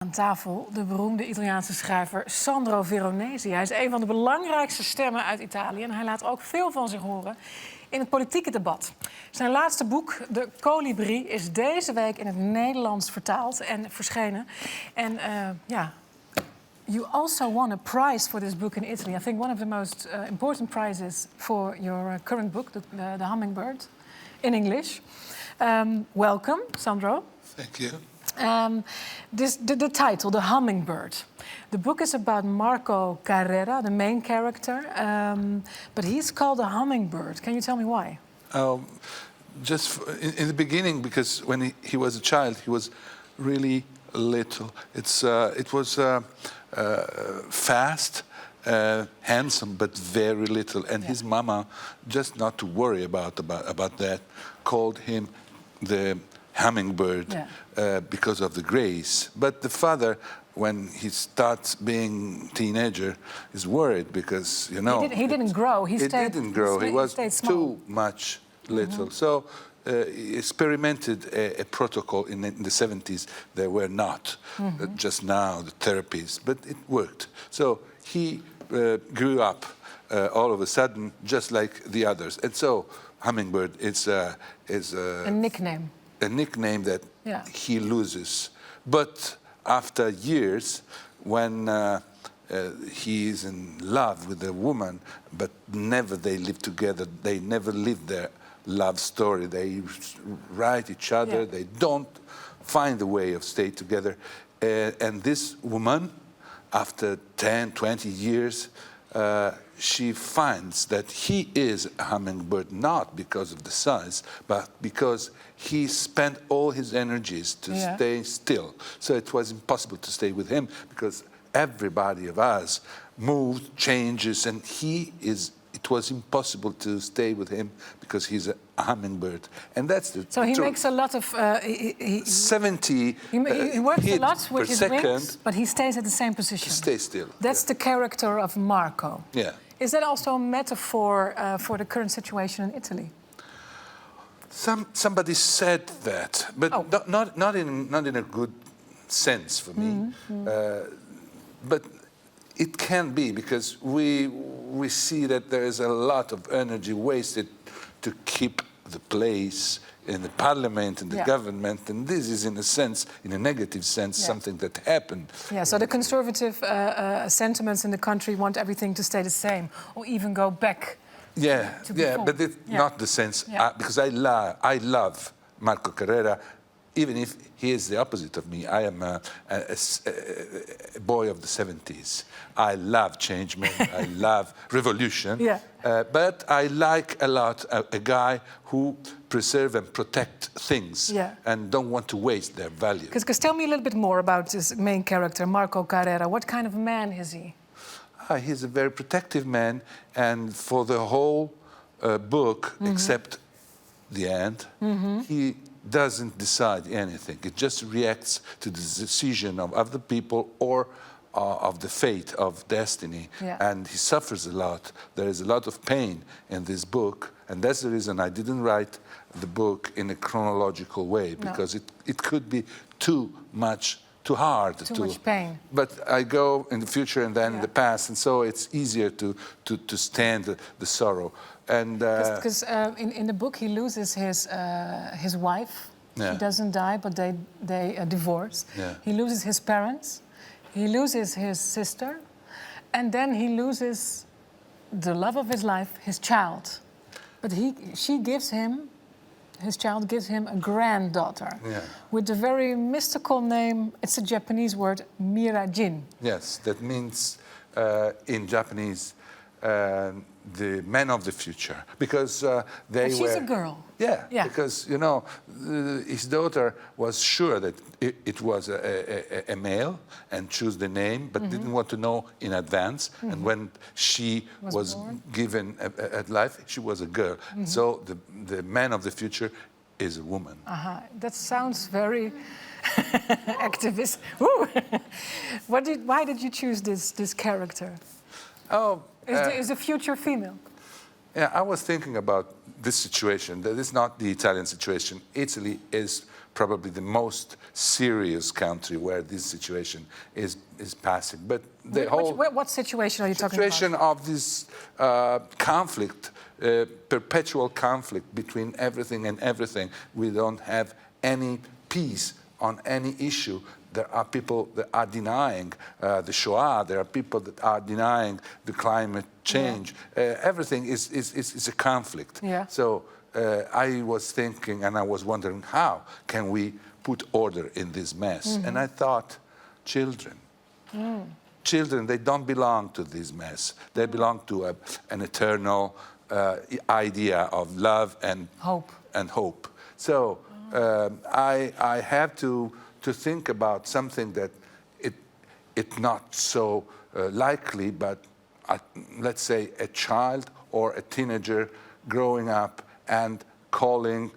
Aan tafel de beroemde Italiaanse schrijver Sandro Veronesi. Hij is een van de belangrijkste stemmen uit Italië en hij laat ook veel van zich horen in het politieke debat. Zijn laatste boek, de Kolibrie, is deze week in het Nederlands vertaald en verschenen. En you also won a prize for this book in Italy. I think one of the most important prizes for your current book, the Hummingbird, in English. Welcome, Sandro. Thank you. The title, The Hummingbird. The book is about Marco Carrera, the main character, but he's called a hummingbird. Can you tell me why? Just in the beginning, because when he was a child, he was really little. It was fast, handsome, but very little. And his mama, just not to worry about that, called him the hummingbird because of the grace. But the father, when he starts being teenager, is worried because, you know... He didn't grow. He didn't grow. He was too much little. So he experimented a protocol in the 70s. There were not just now the therapies, but it worked. So he grew up all of a sudden just like the others. And so hummingbird is a nickname. A nickname that he loses. But after years, when he is in love with a woman, but never they live together, they never live their love story. They write each other, they don't find a way of stay together. And this woman, after 10, 20 years, she finds that he is a hummingbird not because of the size, but because he spent all his energies to stay still. So it was impossible to stay with him because everybody of us moved, changes, and it was impossible to stay with him because he's a hummingbird. And that's the So he truth. makes a lot of... 70 he works a lot with his second, wings, but he stays at the same position. Stay still. That's the character of Marco. Yeah. Is that also a metaphor for the current situation in Italy? Somebody said that, but not in a good sense for me. But it can be because we see that there is a lot of energy wasted to keep the place in the parliament and the government, and this is in a sense, in a negative sense, something that happened. Yeah, so the conservative sentiments in the country want everything to stay the same, or even go back. To before. But it's not the sense, because I love Marco Carrera, even if he is the opposite of me. I am a boy of the 70s. I love changement, I love revolution, but I like a lot a guy who preserve and protect things and don't want to waste their value. Because tell me a little bit more about this main character, Marco Carrera. What kind of man is he? He's a very protective man, and for the whole book, except the end, he doesn't decide anything. It just reacts to the decision of other people or of the fate of destiny. And he suffers a lot. There is a lot of pain in this book, and that's the reason I didn't write the book in a chronological way, because it could be too hard. Too much pain. But I go in the future and then in the past, and so it's easier to stand the sorrow. And because in the book he loses his wife. She doesn't die, but they divorce. He loses his parents. He loses his sister, and then he loses the love of his life, his child. But his child gives him a granddaughter with the very mystical name, it's a Japanese word, Mirajin. Yes, that means in Japanese, the man of the future, because She's a girl. Yeah, because, you know, his daughter was sure that it was a male and chose the name, but didn't want to know in advance. And when she was given at life, she was a girl. So the man of the future is a woman. That sounds very activist. Why did you choose this character? Is the future female? Yeah, I was thinking about this situation. That is not the Italian situation. Italy is probably the most serious country where this situation is passing. But the what situation are you talking about? Situation of this conflict, perpetual conflict between everything and everything. We don't have any peace on any issue. There are people that are denying the Shoah. There are people that are denying the climate change. Everything is a conflict. Yeah. So I was thinking and I was wondering, how can we put order in this mess? And I thought, children. Children, they don't belong to this mess. They belong to an eternal idea of love and hope. So I have to think about something that it's not so likely, but let's say a child or a teenager growing up and calling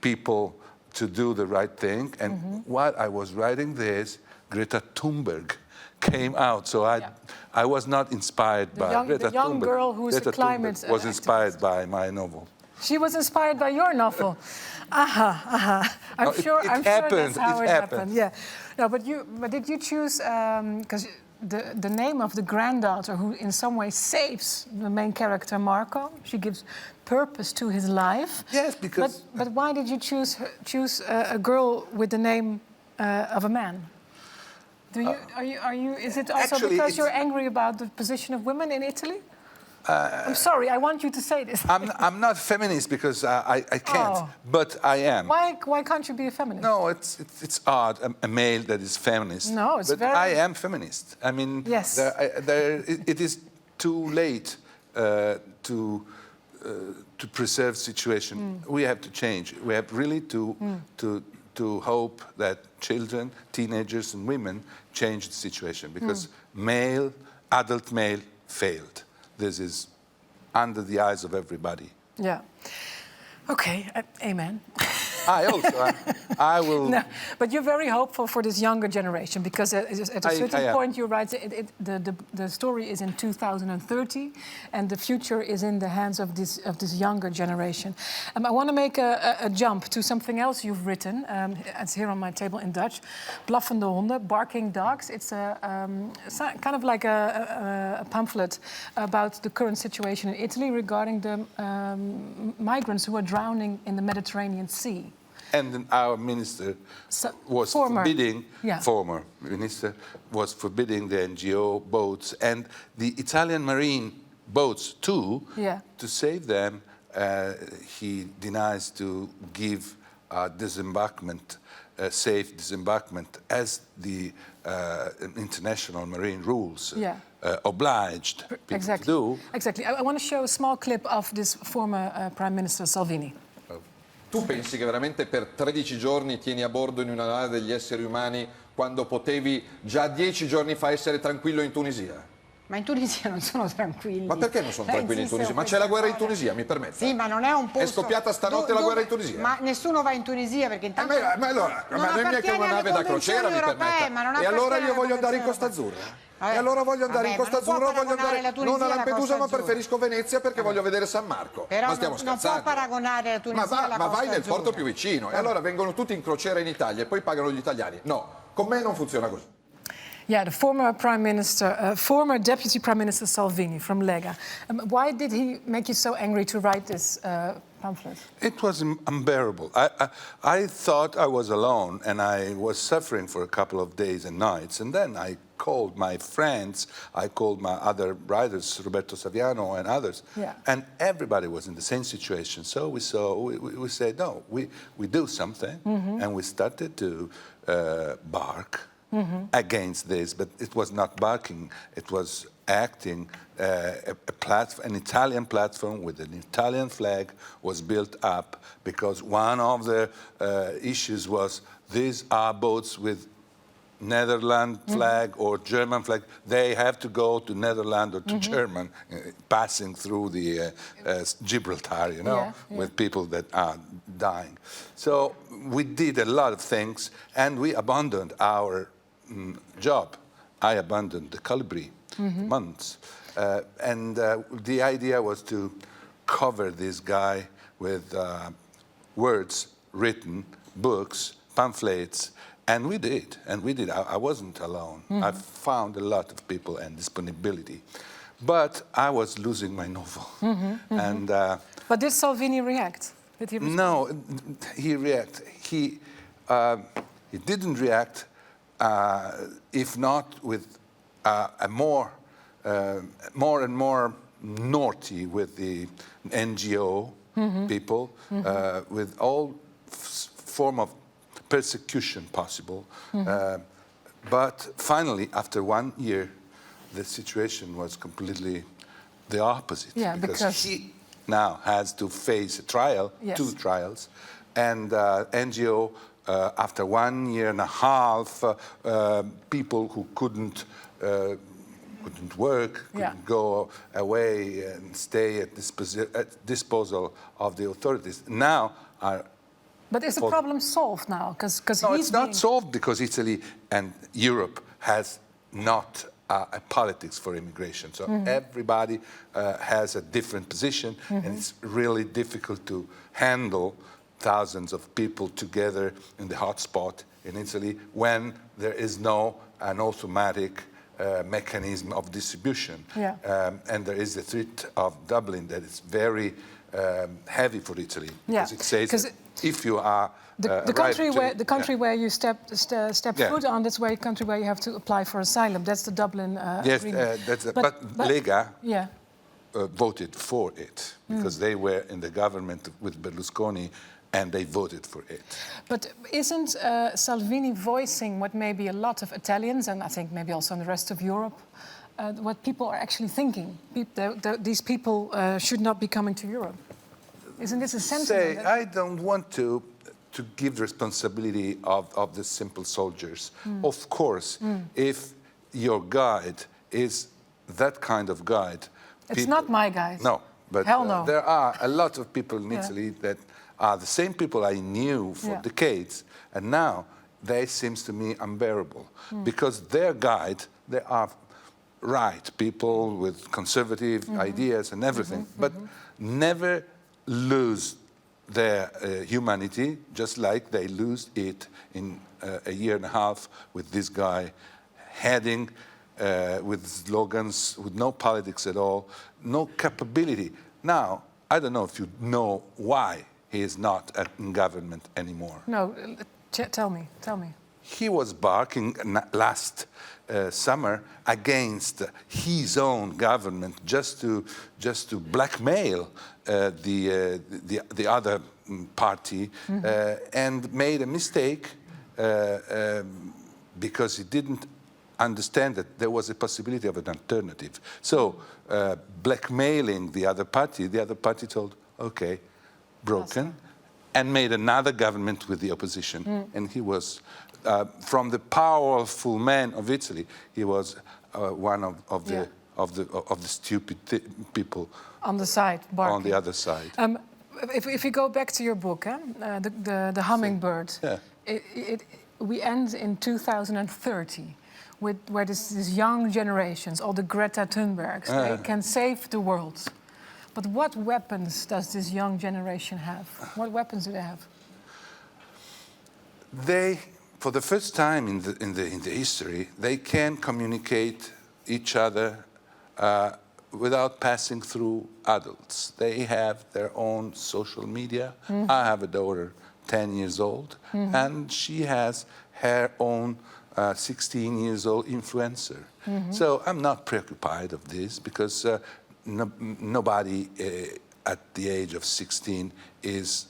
people to do the right thing. And while I was writing this, Greta Thunberg came out. So I was not inspired by Greta Thunberg. The young girl who is a climate was inspired by my novel. She was inspired by your novel. I'm sure that's how it happened. Yeah. No, but did you choose because the name of the granddaughter who in some way saves the main character Marco? She gives purpose to his life. Yes, because. But why did you choose a girl with the name of a man? Are you? Is it also actually, because you're angry about the position of women in Italy? I'm sorry, I want you to say this. I'm not feminist because I can't, but I am. Why can't you be a feminist? No, it's odd, a male that is feminist. No, it's but I am feminist. I mean, yes. It is too late to preserve situation. We have to change. We have really to hope that children, teenagers, and women change the situation because adult male failed. This is under the eyes of everybody. Yeah. Okay, amen. I will... No, but you're very hopeful for this younger generation because at a certain point you write the story is in 2030 and the future is in the hands of this younger generation. I want to make a jump to something else you've written. It's here on my table in Dutch. Blaffende honden, barking dogs. It's kind of like a pamphlet about the current situation in Italy regarding the migrants who are drowning in the Mediterranean Sea. And our minister was forbidding the NGO boats and the Italian marine boats too. To save them, he denies to give disembarkment, safe disembarkment, as the international marine rules obliged people to do. Exactly. I want to show a small clip of this former Prime Minister Salvini. Tu pensi che veramente per 13 giorni tieni a bordo in una nave degli esseri umani quando potevi già 10 giorni fa essere tranquillo in Tunisia? Ma in Tunisia non sono tranquilli. Ma perché non sono tranquilli in Tunisia? Ma c'è la guerra in Tunisia, mi permetta? Sì, ma non è un posto... È scoppiata stanotte la guerra in Tunisia? Ma nessuno va in Tunisia perché intanto... Ma allora, ma non è che una nave da crociera, mi permetta. E allora io voglio andare in Costa Azzurra. E allora voglio andare in Costa Azzurra, voglio andare non a Lampedusa ma preferisco Venezia perché voglio vedere San Marco. Però ma stiamo scherzando. Non può paragonare la Tunisia alla Costa Azzurra. Ma vai nel porto più vicino e allora vengono tutti in crociera in Italia e poi pagano gli italiani. No, con me non funziona così. Yeah, the former former Deputy Prime Minister Salvini from Lega. Why did he make you so angry to write this pamphlet? It was unbearable. I thought I was alone and I was suffering for a couple of days and nights. And then I called my friends, I called my other writers, Roberto Saviano and others. Yeah. And everybody was in the same situation. So we said, no, we do something. And we started to bark. Against this, but it was not barking, it was acting. An Italian platform with an Italian flag was built up because one of the issues was these are boats with Netherlands flag or German flag. They have to go to Netherlands or to German, passing through the Gibraltar, with people that are dying. So we did a lot of things and we abandoned our job. I abandoned the Kolibrie months. And the idea was to cover this guy with words written books, pamphlets, and we did. I wasn't alone. I found a lot of people and disponibility. But I was losing my novel. And, but did Salvini react? Did he respond? No, he reacted. He didn't react, if not with a more and more naughty with the NGO people, with all form of persecution possible. But finally, after 1 year, the situation was completely the opposite. Yeah, because he now has to face a trial, yes. 2 trials, and NGO, after 1 year and a half, people who couldn't work, couldn't go away and stay at disposal of the authorities, now are... But is the problem solved now? No, it's not solved because Italy and Europe has not a politics for immigration. So everybody has a different position, and it's really difficult to handle thousands of people together in the hotspot in Italy when there is an automatic mechanism of distribution. And there is the threat of Dublin that is very heavy for Italy. Because it says if you are the country where you step foot on, that's where the country where you have to apply for asylum. That's the Dublin agreement. But Lega voted for it because they were in the government with Berlusconi and they voted for it. But isn't Salvini voicing what maybe a lot of Italians, and I think maybe also in the rest of Europe, what people are actually thinking? These people should not be coming to Europe. Isn't this a sentiment? I don't want to give responsibility of the simple soldiers. Of course, if your guide is that kind of guide... It's not my guide. No, but hell no. There are a lot of people in Italy that are the same people I knew for decades, and now they seems to me unbearable because their guide, they are right people with conservative ideas and everything, but never lose their humanity, just like they lose it in a year and a half with this guy heading with slogans, with no politics at all, no capability. Now, I don't know if you know why he is not in government anymore. No, tell me. He was barking last summer against his own government just to blackmail the other party and made a mistake because he didn't understand that there was a possibility of an alternative. So blackmailing the other party told, okay, broken, and made another government with the opposition. And he was, from the powerful men of Italy, he was one of the stupid people on the side, barking. On the other side. If you go back to your book, the hummingbird, we end in 2030. Where these young generations, all the Greta Thunbergs, they can save the world. But what weapons does this young generation have? What weapons do they have? They, for the first time in the history, they can communicate each other without passing through adults. They have their own social media. I have a daughter, 10 years old, and she has her own 16-year-old influencer. So I'm not preoccupied of this because nobody at the age of 16 is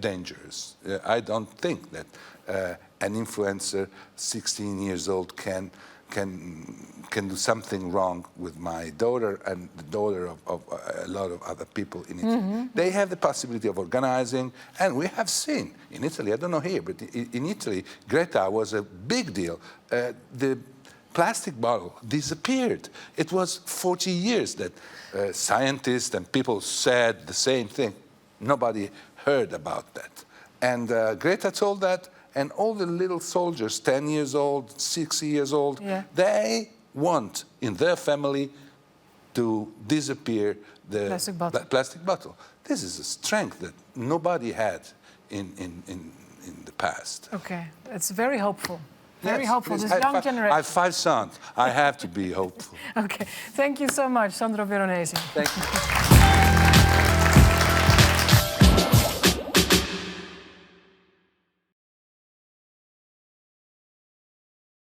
dangerous. I don't think that an influencer 16 years old can do something wrong with my daughter and the daughter of a lot of other people in Italy. They have the possibility of organizing, and we have seen in Italy, I don't know here, but in Italy, Greta was a big deal. The plastic bottle disappeared. It was 40 years that scientists and people said the same thing. Nobody heard about that. And Greta told that, and all the little soldiers, 10 years old, 6 years old, they want in their family to disappear the plastic bottle. This is a strength that nobody had in the past. Okay, it's very hopeful. Very Yes, hopeful, please. this young I generation. have 5 sons. I have to be hopeful. Okay, thank you so much, Sandro Veronesi. Thank you.